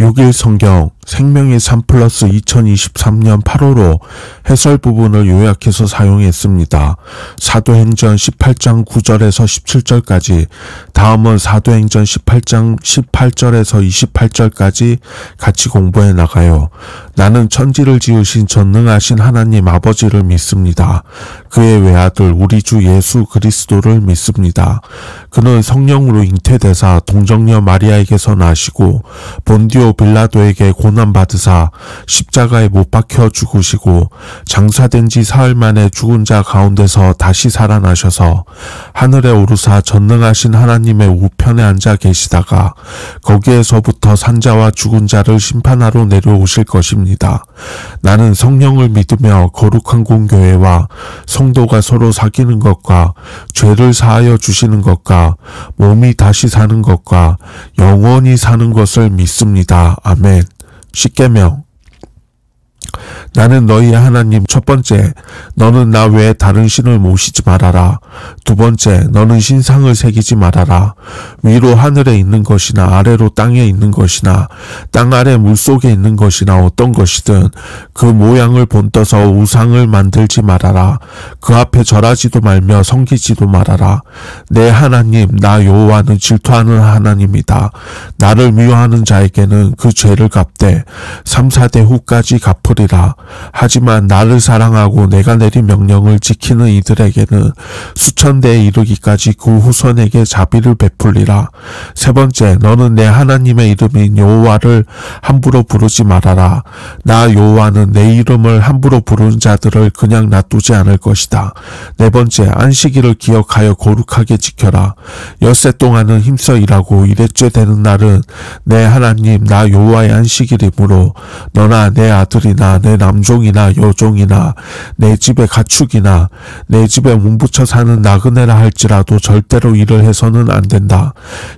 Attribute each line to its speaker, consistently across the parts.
Speaker 1: 6일 성경 생명의 삶 플러스 2023년 8호로 해설 부분을 요약해서 사용했습니다. 사도행전 18장 9절에서 17절까지, 다음은 사도행전 18장 18절에서 28절까지 같이 공부해 나가요. 나는 천지를 지으신 전능하신 하나님 아버지를 믿습니다. 그의 외아들 우리 주 예수 그리스도를 믿습니다. 그는 성령으로 잉태되사 동정녀 마리아에게서 나시고 본디오 빌라도에게 고난받으사 십자가에 못 박혀 죽으시고 장사된 지 사흘 만에 죽은 자 가운데서 다시 살아나셔서 하늘에 오르사 전능하신 하나님의 우편에 앉아 계시다가 거기에서부터 산자와 죽은 자를 심판하러 내려오실 것입니다. 나는 성령을 믿으며 거룩한 공교회와 성도가 서로 사귀는 것과 죄를 사하여 주시는 것과 몸이 다시 사는 것과 영원히 사는 것을 믿습니다. 아멘. 십계명. 나는 너희의 하나님. 첫 번째, 너는 나 외에 다른 신을 모시지 말아라. 두 번째, 너는 신상을 새기지 말아라. 위로 하늘에 있는 것이나 아래로 땅에 있는 것이나 땅 아래 물속에 있는 것이나 어떤 것이든 그 모양을 본떠서 우상을 만들지 말아라. 그 앞에 절하지도 말며 섬기지도 말아라. 내 하나님 나 여호와는 질투하는 하나님이다. 나를 미워하는 자에게는 그 죄를 갚되 3, 4대 후까지 갚으리라. 하지만 나를 사랑하고 내가 내린 명령을 지키는 이들에게는 수천 대에 이르기까지 그 후손에게 자비를 베풀리라. 세 번째, 너는 내 하나님의 이름인 여호와를 함부로 부르지 말아라. 나 여호와는 내 이름을 함부로 부르는 자들을 그냥 놔두지 않을 것이다. 네 번째, 안식일을 기억하여 거룩하게 지켜라. 엿새 동안은 힘써 일하고 일했죄 되는 날은 내 하나님 나 여호와의 안식일이므로 너나 내 아들이나 내 남종이나 여종이나 내 집의 가축이나 내 집에 몸붙여 사는 나그네라 할지라도 절대로 일을 해서는 안 된다.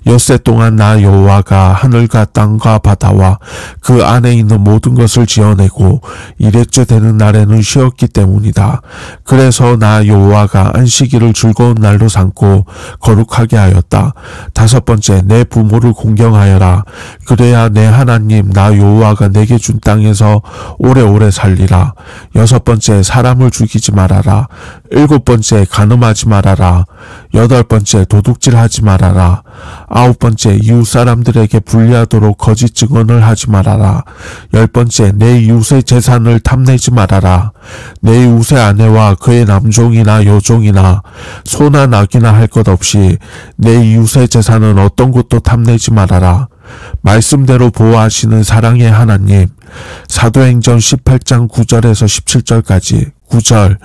Speaker 1: 엿새 동안 나 여호와가 하늘과 땅과 바다와 그 안에 있는 모든 것을 지어내고 일했죄 되는 날에는 쉬었기 때문이다. 그래서 나 여호와가 안식일을 즐거운 날로 삼고 거룩하게 하였다. 다섯 번째, 내 부모를 공경하여라. 그래야 내 하나님 나 여호와가 내게 준 땅에서 오래오래 살리라. 여섯 번째, 사람을 죽이지 말아라. 일곱 번째, 간음하지 말아라. 여덟 번째, 도둑질하지 말아라. 아홉 번째, 이웃 사람들에게 불리하도록 거짓 증언을 하지 말아라. 열 번째, 내 이웃의 재산을 탐내지 말아라. 내 이웃의 아내와 그의 남종이나 여종이나 소나 낙이나 할 것 없이 내 이웃의 재산은 어떤 것도 탐내지 말아라. 말씀대로 보호하시는 사랑의 하나님. 사도행전 18장 9절에서 17절까지. 9절,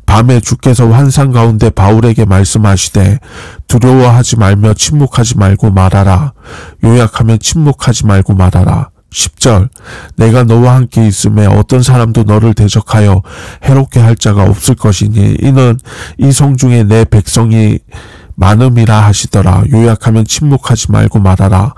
Speaker 1: 밤에 주께서 환상 가운데 바울에게 말씀하시되 두려워하지 말며 침묵하지 말고 말하라. 요약하면 침묵하지 말고 말하라. 10절, 내가 너와 함께 있음에 어떤 사람도 너를 대적하여 해롭게 할 자가 없을 것이니 이는 이 성중에 내 백성이 많음이라 하시더라. 요약하면 침묵하지 말고 말하라.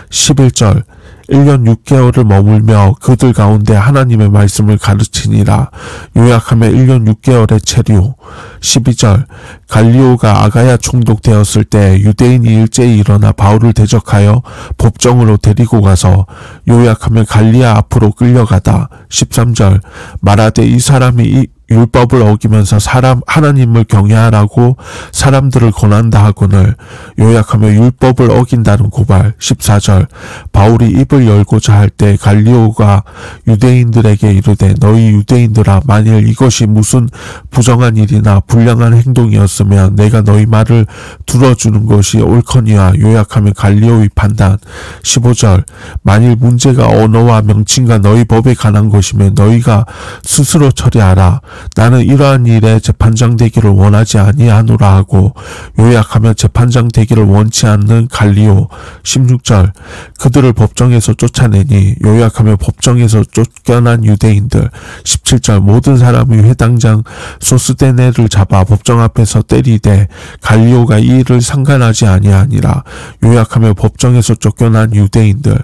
Speaker 1: 11절, 1년 6개월을 머물며 그들 가운데 하나님의 말씀을 가르치니라. 요약하면 1년 6개월의 체류. 12절, 갈리오가 아가야 총독되었을 때 유대인이 일제히 일어나 바울을 대적하여 법정으로 데리고 가서 요약하면 갈리아 앞으로 끌려가다. 13절, 말하되 이 사람이 율법을 어기면서 하나님을 경외하라고 사람들을 권한다 하거늘. 요약하면 율법을 어긴다는 고발. 14절, 바울이 입을 열고자 할 때 갈리오가 유대인들에게 이르되 너희 유대인들아, 만일 이것이 무슨 부정한 일이나 불량한 행동이었으면 내가 너희 말을 들어주는 것이 옳거니와. 요약하면 갈리오의 판단. 15절, 만일 문제가 언어와 명칭과 너희 법에 관한 것이면 너희가 스스로 처리하라. 나는 이러한 일에 재판장 되기를 원하지 아니하노라 하고. 요약하면 재판장 되기를 원치 않는 갈리오. 16절, 그들을 법정에서 쫓아내니. 요약하면 법정에서 쫓겨난 유대인들. 17절, 모든 사람이 회당장 소스데네를 잡아 법정 앞에서 때리되 갈리오가 이 일을 상관하지 아니하니라. 요약하면 법정에서 쫓겨난 유대인들.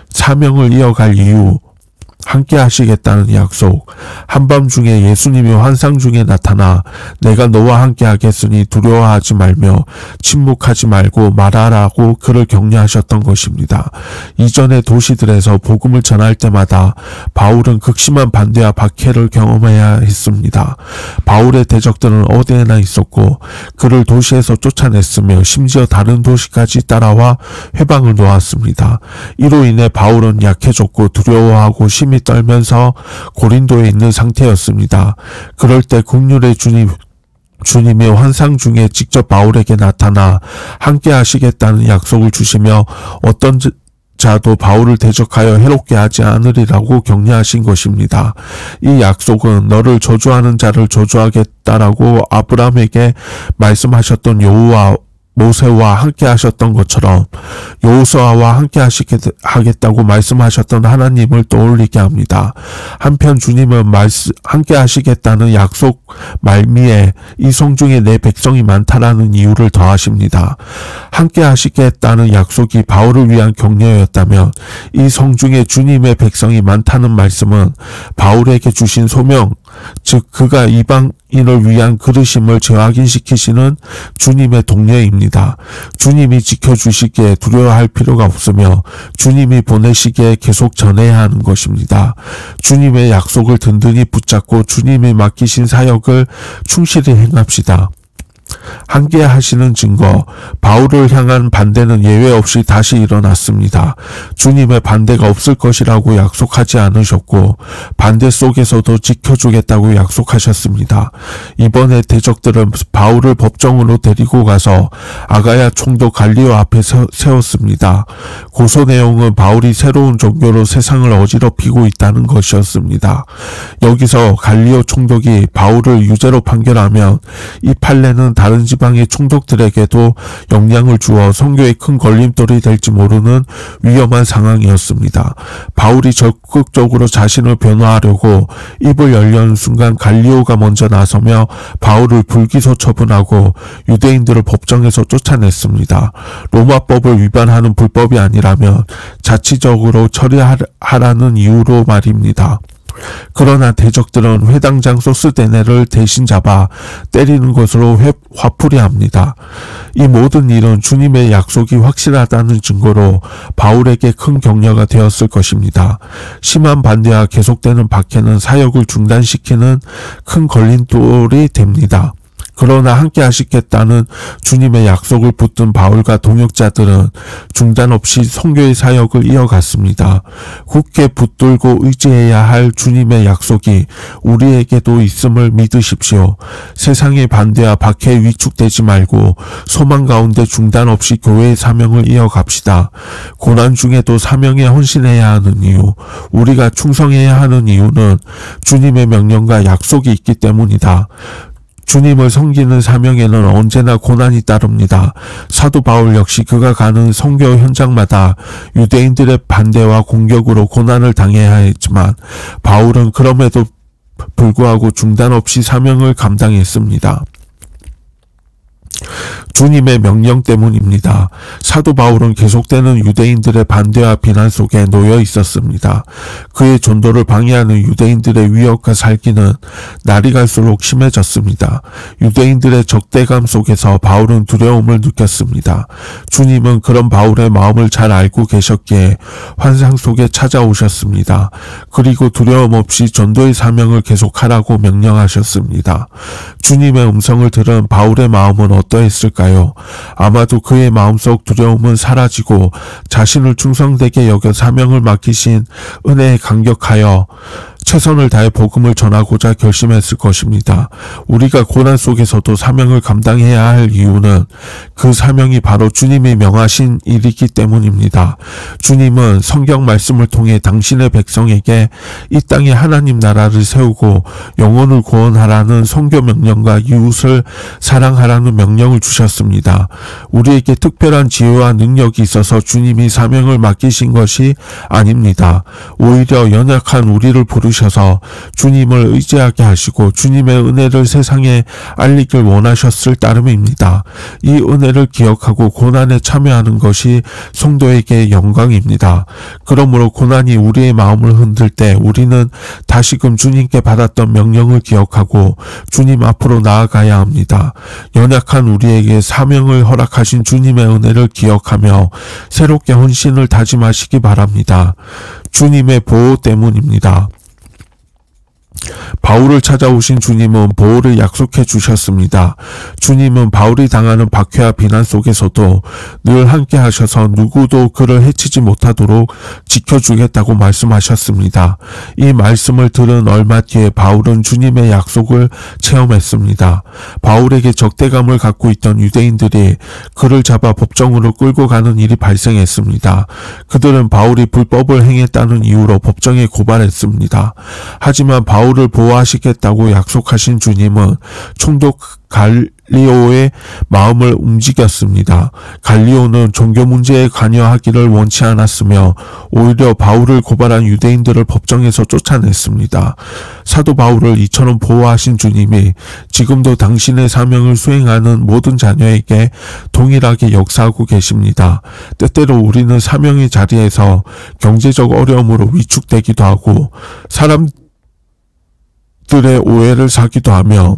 Speaker 1: 사명을 이어갈 이유. 함께 하시겠다는 약속. 한밤중에 예수님이 환상 중에 나타나 내가 너와 함께 하겠으니 두려워하지 말며 침묵하지 말고 말하라고 그를 격려하셨던 것입니다. 이전의 도시들에서 복음을 전할 때마다 바울은 극심한 반대와 박해를 경험해야 했습니다. 바울의 대적들은 어디에나 있었고 그를 도시에서 쫓아냈으며 심지어 다른 도시까지 따라와 회방을 놓았습니다. 이로 인해 바울은 약해졌고 두려워하고 심히 떨면서 고린도에 있는 상태였습니다. 그럴 때 긍휼의 주님이 환상 중에 직접 바울에게 나타나 함께 하시겠다는 약속을 주시며 어떤 자도 바울을 대적하여 해롭게 하지 않으리라고 격려하신 것입니다. 이 약속은 너를 저주하는 자를 저주하겠다라고 아브라함에게 말씀하셨던 여호와 모세와 함께 하셨던 것처럼 여호수아와 함께 하겠다고 말씀하셨던 하나님을 떠올리게 합니다. 한편 주님은 함께 하시겠다는 약속 말미에 이 성중에 내 백성이 많다라는 이유를 더하십니다. 함께 하시겠다는 약속이 바울을 위한 격려였다면 이 성중에 주님의 백성이 많다는 말씀은 바울에게 주신 소명, 즉 그가 이방인을 위한 그르심을 재확인시키시는 주님의 동료입니다. 주님이 지켜주시기에 두려워할 필요가 없으며 주님이 보내시기에 계속 전해야 하는 것입니다. 주님의 약속을 든든히 붙잡고 주님이 맡기신 사역을 충실히 행합시다. 함께 하시는 증거, 바울을 향한 반대는 예외 없이 다시 일어났습니다. 주님의 반대가 없을 것이라고 약속하지 않으셨고 반대 속에서도 지켜주겠다고 약속하셨습니다. 이번에 대적들은 바울을 법정으로 데리고 가서 아가야 총독 갈리오 앞에 세웠습니다. 고소 내용은 바울이 새로운 종교로 세상을 어지럽히고 있다는 것이었습니다. 여기서 갈리오 총독이 바울을 유죄로 판결하면 이 판례는 다른 지방의 총독들에게도 영향을 주어 선교에 큰 걸림돌이 될지 모르는 위험한 상황이었습니다. 바울이 적극적으로 자신을 변호하려고 입을 열려는 순간 갈리오가 먼저 나서며 바울을 불기소 처분하고 유대인들을 법정에서 쫓아냈습니다. 로마법을 위반하는 불법이 아니라면 자치적으로 처리하라는 이유로 말입니다. 그러나 대적들은 회당장 소스데네를 대신 잡아 때리는 것으로 화풀이 합니다. 이 모든 일은 주님의 약속이 확실하다는 증거로 바울에게 큰 격려가 되었을 것입니다. 심한 반대와 계속되는 박해는 사역을 중단시키는 큰 걸림돌이 됩니다. 그러나 함께 하시겠다는 주님의 약속을 붙든 바울과 동역자들은 중단 없이 선교의 사역을 이어갔습니다. 굳게 붙들고 의지해야 할 주님의 약속이 우리에게도 있음을 믿으십시오. 세상의 반대와 박해에 위축되지 말고 소망 가운데 중단 없이 교회의 사명을 이어갑시다. 고난 중에도 사명에 헌신해야 하는 이유, 우리가 충성해야 하는 이유는 주님의 명령과 약속이 있기 때문이다. 주님을 섬기는 사명에는 언제나 고난이 따릅니다. 사도 바울 역시 그가 가는 선교 현장마다 유대인들의 반대와 공격으로 고난을 당해야 했지만 바울은 그럼에도 불구하고 중단 없이 사명을 감당했습니다. 주님의 명령 때문입니다. 사도 바울은 계속되는 유대인들의 반대와 비난 속에 놓여 있었습니다. 그의 전도를 방해하는 유대인들의 위협과 살기는 날이 갈수록 심해졌습니다. 유대인들의 적대감 속에서 바울은 두려움을 느꼈습니다. 주님은 그런 바울의 마음을 잘 알고 계셨기에 환상 속에 찾아오셨습니다. 그리고 두려움 없이 전도의 사명을 계속하라고 명령하셨습니다. 주님의 음성을 들은 바울의 마음은 어떠했을까요? 아마도 그의 마음속 두려움은 사라지고 자신을 충성되게 여겨 사명을 맡기신 은혜에 감격하여 최선을 다해 복음을 전하고자 결심했을 것입니다. 우리가 고난 속에서도 사명을 감당해야 할 이유는 그 사명이 바로 주님이 명하신 일이기 때문입니다. 주님은 성경 말씀을 통해 당신의 백성에게 이 땅에 하나님 나라를 세우고 영혼을 구원하라는 선교 명령과 이웃을 사랑하라는 명령을 주셨습니다. 우리에게 특별한 지혜와 능력이 있어서 주님이 사명을 맡기신 것이 아닙니다. 오히려 연약한 우리를 부르신 주셔서 주님을 의지하게 하시고 주님의 은혜를 세상에 알리길 원하셨을 따름입니다. 이 은혜를 기억하고 고난에 참여하는 것이 성도에게 영광입니다. 그러므로 고난이 우리의 마음을 흔들 때 우리는 다시금 주님께 받았던 명령을 기억하고 주님 앞으로 나아가야 합니다. 연약한 우리에게 사명을 허락하신 주님의 은혜를 기억하며 새롭게 헌신을 다짐하시기 바랍니다. 주님의 보호 때문입니다. 바울을 찾아오신 주님은 보호를 약속해 주셨습니다. 주님은 바울이 당하는 박해와 비난 속에서도 늘 함께 하셔서 누구도 그를 해치지 못하도록 지켜주겠다고 말씀하셨습니다. 이 말씀을 들은 얼마 뒤에 바울은 주님의 약속을 체험했습니다. 바울에게 적대감을 갖고 있던 유대인들이 그를 잡아 법정으로 끌고 가는 일이 발생했습니다. 그들은 바울이 불법을 행했다는 이유로 법정에 고발했습니다. 하지만 바울을 보호하시겠다고 약속하신 주님은 총독 갈리오의 마음을 움직였습니다. 갈리오는 종교 문제에 관여하기를 원치 않았으며 오히려 바울을 고발한 유대인들을 법정에서 쫓아냈습니다. 사도 바울을 이처럼 보호하신 주님이 지금도 당신의 사명을 수행하는 모든 자녀에게 동일하게 역사하고 계십니다. 때때로 우리는 사명의 자리에서 경제적 어려움으로 위축되기도 하고 사람들의 오해를 사기도 하며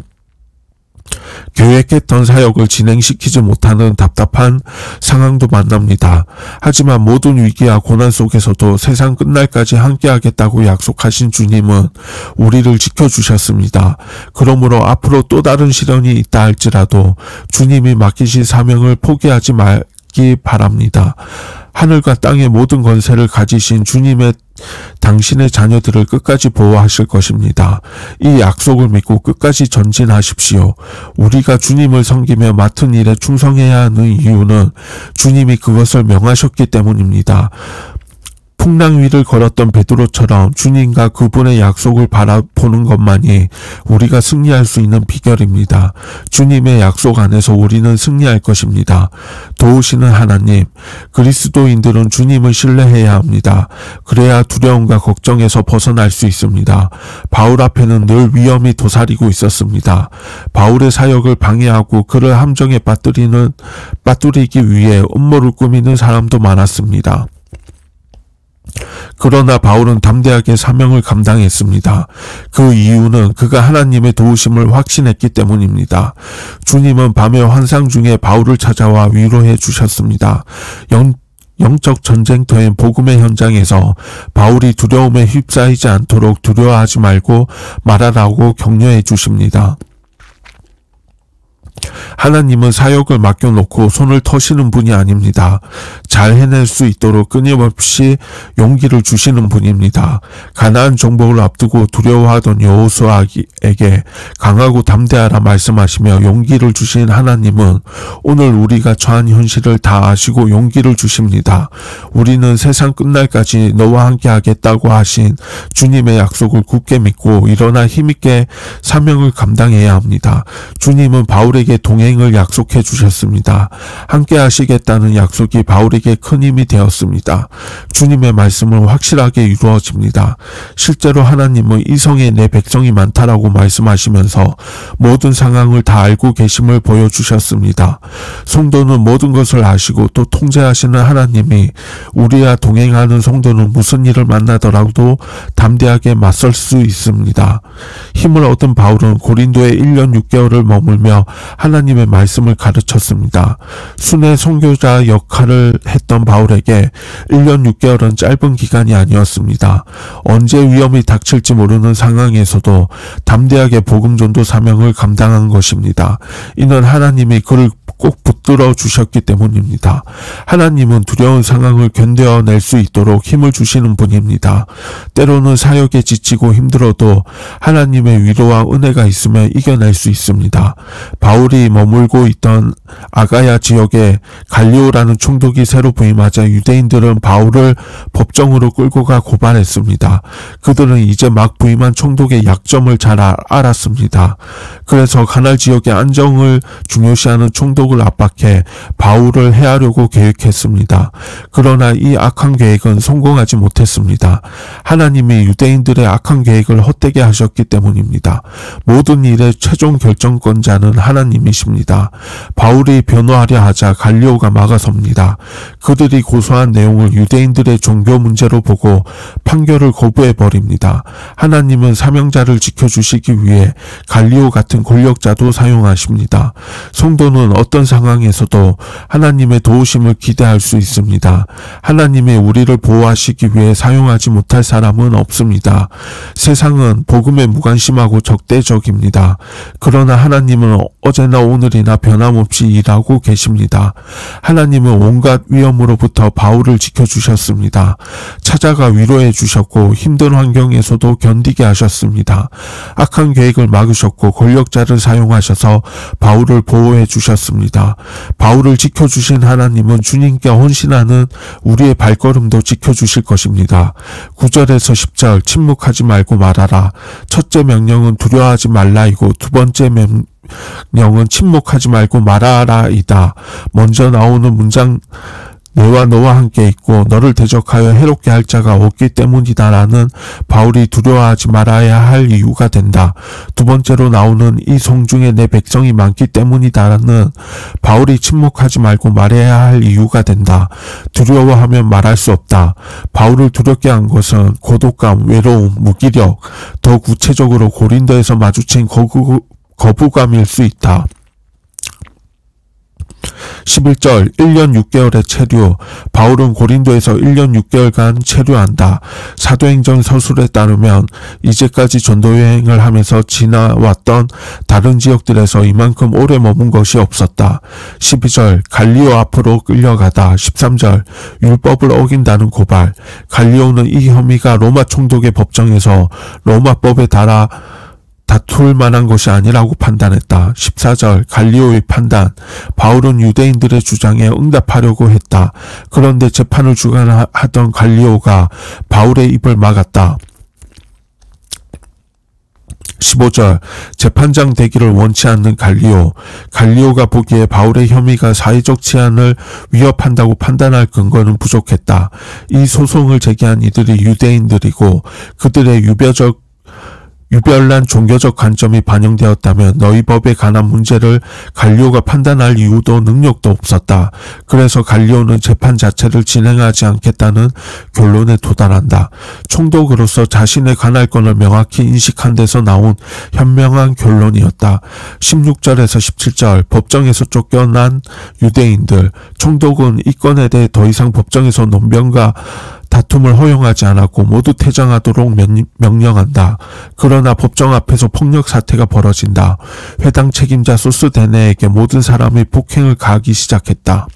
Speaker 1: 계획했던 사역을 진행시키지 못하는 답답한 상황도 만납니다. 하지만 모든 위기와 고난 속에서도 세상 끝날까지 함께하겠다고 약속하신 주님은 우리를 지켜주셨습니다. 그러므로 앞으로 또 다른 시련이 있다 할지라도 주님이 맡기신 사명을 포기하지 말기 바랍니다. 하늘과 땅의 모든 권세를 가지신 주님의 당신의 자녀들을 끝까지 보호하실 것입니다. 이 약속을 믿고 끝까지 전진하십시오. 우리가 주님을 섬기며 맡은 일에 충성해야 하는 이유는 주님이 그것을 명하셨기 때문입니다. 풍랑 위를 걸었던 베드로처럼 주님과 그분의 약속을 바라보는 것만이 우리가 승리할 수 있는 비결입니다. 주님의 약속 안에서 우리는 승리할 것입니다. 도우시는 하나님, 그리스도인들은 주님을 신뢰해야 합니다. 그래야 두려움과 걱정에서 벗어날 수 있습니다. 바울 앞에는 늘 위험이 도사리고 있었습니다. 바울의 사역을 방해하고 그를 함정에 빠뜨리기 위해 음모를 꾸미는 사람도 많았습니다. 그러나 바울은 담대하게 사명을 감당했습니다. 그 이유는 그가 하나님의 도우심을 확신했기 때문입니다. 주님은 밤의 환상 중에 바울을 찾아와 위로해 주셨습니다. 영적 전쟁터인 복음의 현장에서 바울이 두려움에 휩싸이지 않도록 두려워하지 말고 말하라고 격려해 주십니다. 하나님은 사역을 맡겨놓고 손을 터시는 분이 아닙니다. 잘 해낼 수 있도록 끊임없이 용기를 주시는 분입니다. 가나안 정복을 앞두고 두려워하던 여호수아에게 강하고 담대하라 말씀하시며 용기를 주신 하나님은 오늘 우리가 처한 현실을 다 아시고 용기를 주십니다. 우리는 세상 끝날까지 너와 함께 하겠다고 하신 주님의 약속을 굳게 믿고 일어나 힘있게 사명을 감당해야 합니다. 주님은 바울에게 동행을 약속해 주셨습니다. 함께 하시겠다는 약속이 바울에게 큰 힘이 되었습니다. 주님의 말씀은 확실하게 이루어집니다. 실제로 하나님은 이 성에 내 백성이 많다라고 말씀하시면서 모든 상황을 다 알고 계심을 보여주셨습니다. 성도는 모든 것을 아시고 또 통제하시는 하나님이 우리와 동행하는 성도는 무슨 일을 만나더라도 담대하게 맞설 수 있습니다. 힘을 얻은 바울은 고린도에 1년 6개월을 머물며 하나님의 말씀을 가르쳤습니다. 순회 선교자 역할을 했던 바울에게 1년 6개월은 짧은 기간이 아니었습니다. 언제 위험이 닥칠지 모르는 상황에서도 담대하게 복음 전도 사명을 감당한 것입니다. 이는 하나님이 그를 꼭 붙들어 주셨기 때문입니다. 하나님은 두려운 상황을 견뎌낼 수 있도록 힘을 주시는 분입니다. 때로는 사역에 지치고 힘들어도 하나님의 위로와 은혜가 있으면 이겨낼 수 있습니다. 바울의 바울이 머물고 있던 아가야 지역에 갈리오라는 총독이 새로 부임하자 유대인들은 바울을 법정으로 끌고 가 고발했습니다. 그들은 이제 막 부임한 총독의 약점을 잘 알았습니다. 그래서 가날 지역의 안정을 중요시하는 총독을 압박해 바울을 해하려고 계획했습니다. 그러나 이 악한 계획은 성공하지 못했습니다. 하나님이 유대인들의 악한 계획을 헛되게 하셨기 때문입니다. 모든 일의 최종 결정권자는 하나님이십니다. 바울이 변호하려 하자 갈리오가 막아섭니다. 그들이 고소한 내용을 유대인들의 종교 문제로 보고 판결을 거부해버립니다. 하나님은 사명자를 지켜주시기 위해 갈리오 같은 권력자도 사용하십니다. 성도는 어떤 상황에서도 하나님의 도우심을 기대할 수 있습니다. 하나님이 우리를 보호하시기 위해 사용하지 못할 사람은 없습니다. 세상은 복음에 무관심하고 적대적입니다. 그러나 하나님은 어제나 오늘이나 변함없이 일하고 계십니다. 하나님은 온갖 위험으로부터 바울을 지켜주셨습니다. 찾아가 위로해 주셨고 힘든 환경에서도 견디게 하셨습니다. 악한 계획을 막으셨고 권력자를 사용하셔서 바울을 보호해 주셨습니다. 바울을 지켜주신 하나님은 주님께 헌신하는 우리의 발걸음도 지켜주실 것입니다. 9절에서 10절 침묵하지 말고 말하라. 첫째 명령은 두려워하지 말라이고 두 번째 명령은 침묵하지 말고 말하라이다. 먼저 나오는 문장 내와 너와 함께 있고 너를 대적하여 해롭게 할 자가 없기 때문이다라는 바울이 두려워하지 말아야 할 이유가 된다. 두 번째로 나오는 이 성중에 내 백성이 많기 때문이다라는 바울이 침묵하지 말고 말해야 할 이유가 된다. 두려워하면 말할 수 없다. 바울을 두렵게 한 것은 고독감, 외로움, 무기력, 더 구체적으로 고린도에서 마주친 거부감일 수 있다. 11절 1년 6개월의 체류. 바울은 고린도에서 1년 6개월간 체류한다. 사도행전 서술에 따르면 이제까지 전도여행을 하면서 지나왔던 다른 지역들에서 이만큼 오래 머문 것이 없었다. 12절 갈리오 앞으로 끌려가다. 13절 율법을 어긴다는 고발. 갈리오는 이 혐의가 로마 총독의 법정에서 로마법에 따라 다툴 만한 것이 아니라고 판단했다. 14절 갈리오의 판단. 바울은 유대인들의 주장에 응답하려고 했다. 그런데 재판을 주관하던 갈리오가 바울의 입을 막았다. 15절 재판장 되기를 원치 않는 갈리오. 갈리오가 보기에 바울의 혐의가 사회적 치안을 위협한다고 판단할 근거는 부족했다. 이 소송을 제기한 이들이 유대인들이고 그들의 유별난 종교적 관점이 반영되었다면 너희 법에 관한 문제를 갈리오가 판단할 이유도 능력도 없었다. 그래서 갈리오는 재판 자체를 진행하지 않겠다는 결론에 도달한다. 총독으로서 자신의 관할권을 명확히 인식한 데서 나온 현명한 결론이었다. 16절에서 17절 법정에서 쫓겨난 유대인들. 총독은 이 건에 대해 더 이상 법정에서 논변과 다툼을 허용하지 않았고 모두 퇴장하도록 명령한다. 그러나 법정 앞에서 폭력 사태가 벌어진다. 회당 책임자 소스데네에게 모든 사람이 폭행을 가하기 시작했다.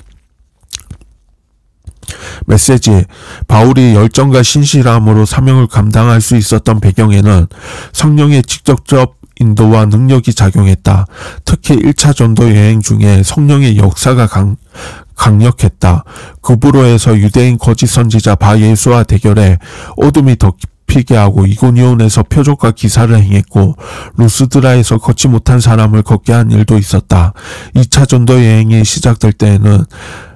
Speaker 1: 메시지. 바울이 열정과 신실함으로 사명을 감당할 수 있었던 배경에는 성령의 직접적 인도와 능력이 작용했다. 특히 1차 전도 여행 중에 성령의 역사가 강력했다. 구브로에서 유대인 거짓 선지자 바예수와 대결해 어둠이 더 깊이게 하고 이고니온에서 표적과 기사를 행했고 루스드라에서 걷지 못한 사람을 걷게 한 일도 있었다. 2차 전도 여행이 시작될 때에는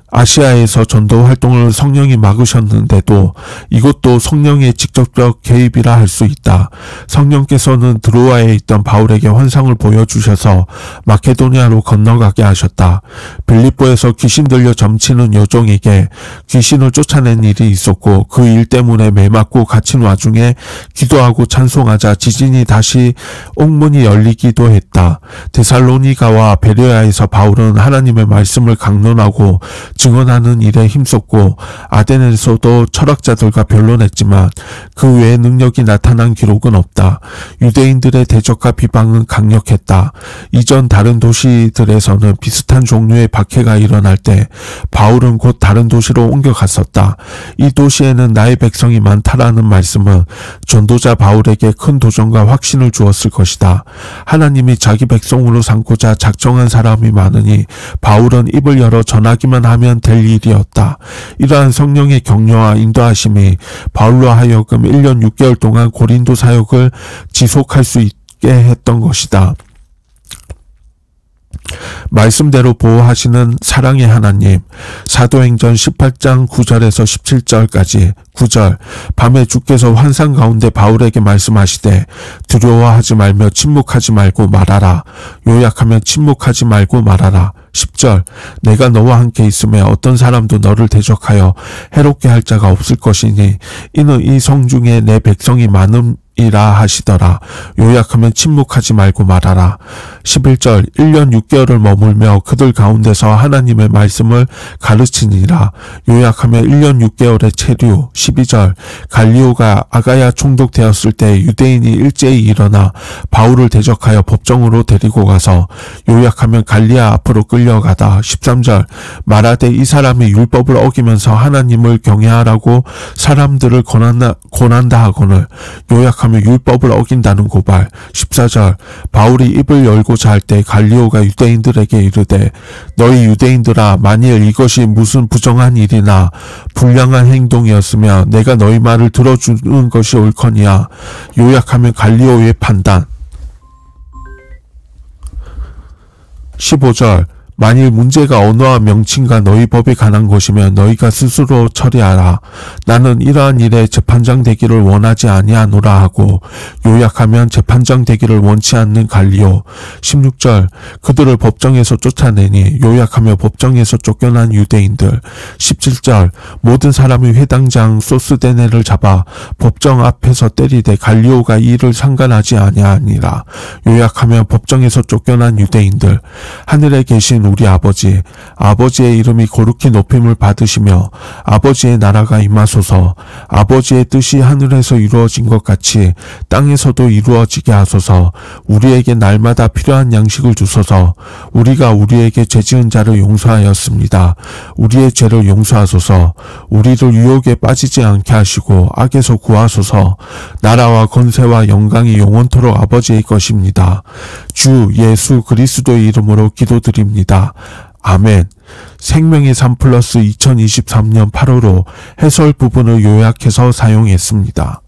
Speaker 1: 아시아에서 전도 활동을 성령이 막으셨는데도 이것도 성령의 직접적 개입이라 할 수 있다. 성령께서는 드로아에 있던 바울에게 환상을 보여주셔서 마케도니아로 건너가게 하셨다. 빌립보에서 귀신 들려 점치는 여종에게 귀신을 쫓아낸 일이 있었고 그 일 때문에 매맞고 갇힌 와중에 기도하고 찬송하자 지진이 다시 옥문이 열리기도 했다. 데살로니가와 베레아에서 바울은 하나님의 말씀을 강론하고 증언하는 일에 힘썼고 아덴에서도 철학자들과 변론했지만 그 외의 능력이 나타난 기록은 없다. 유대인들의 대적과 비방은 강력했다. 이전 다른 도시들에서는 비슷한 종류의 박해가 일어날 때 바울은 곧 다른 도시로 옮겨갔었다. 이 도시에는 나의 백성이 많다라는 말씀은 전도자 바울에게 큰 도전과 확신을 주었을 것이다. 하나님이 자기 백성으로 삼고자 작정한 사람이 많으니 바울은 입을 열어 전하기만 하면 될 일이었다. 이러한 성령의 격려와 인도하심이 바울로 하여금 1년 6개월 동안 고린도 사역을 지속할 수 있게 했던 것이다. 말씀대로 보호하시는 사랑의 하나님. 사도행전 18장 9절에서 17절까지. 9절. 밤에 주께서 환상 가운데 바울에게 말씀하시되 두려워하지 말며 침묵하지 말고 말하라. 요약하면 침묵하지 말고 말하라. 10절. 내가 너와 함께 있으며 어떤 사람도 너를 대적하여 해롭게 할 자가 없을 것이니 이는 이 성 중에 내 백성이 많음이라 하시더라. 요약하면 침묵하지 말고 말하라. 11절. 1년 6개월을 머물며 그들 가운데서 하나님의 말씀을 가르치니라. 요약하면 1년 6개월의 체류. 12절. 갈리오가 아가야 총독되었을 때 유대인이 일제히 일어나 바울을 대적하여 법정으로 데리고 가서 요약하면 갈리아 앞으로 끌려가다. 13절. 말하되 이 사람이 율법을 어기면서 하나님을 경외하라고 사람들을 권한다 하거늘. 요약하면 율법을 어긴다는 고발. 14절. 바울이 입을 열고자 할 때 갈리오가 유대인들에게 이르되 너희 유대인들아, 만일 이것이 무슨 부정한 일이나 불량한 행동이었으며 내가 너희 말을 들어주는 것이 옳거니와. 요약하면 갈리오의 판단. 15절. 만일 문제가 언어와 명칭과 너희 법에 관한 것이면 너희가 스스로 처리하라. 나는 이러한 일에 재판장 되기를 원하지 아니하노라 하고. 요약하면 재판장 되기를 원치 않는 갈리오. 16절. 그들을 법정에서 쫓아내니. 요약하며 법정에서 쫓겨난 유대인들. 17절. 모든 사람이 회당장 소스데네를 잡아 법정 앞에서 때리되 갈리오가 이 일을 상관하지 아니하니라. 요약하며 법정에서 쫓겨난 유대인들. 하늘에 계신 우리 아버지, 아버지의 이름이 거룩히 높임을 받으시며 아버지의 나라가 임하소서. 아버지의 뜻이 하늘에서 이루어진 것 같이 땅에서도 이루어지게 하소서. 우리에게 날마다 필요한 양식을 주소서. 우리가 우리에게 죄지은 자를 용서하였습니다. 우리의 죄를 용서하소서. 우리를 유혹에 빠지지 않게 하시고 악에서 구하소서. 나라와 권세와 영광이 영원토록 아버지의 것입니다. 주 예수 그리스도의 이름으로 기도드립니다. 아멘. 생명의 삶 플러스 2023년 8월호 해설 부분을 요약해서 사용했습니다.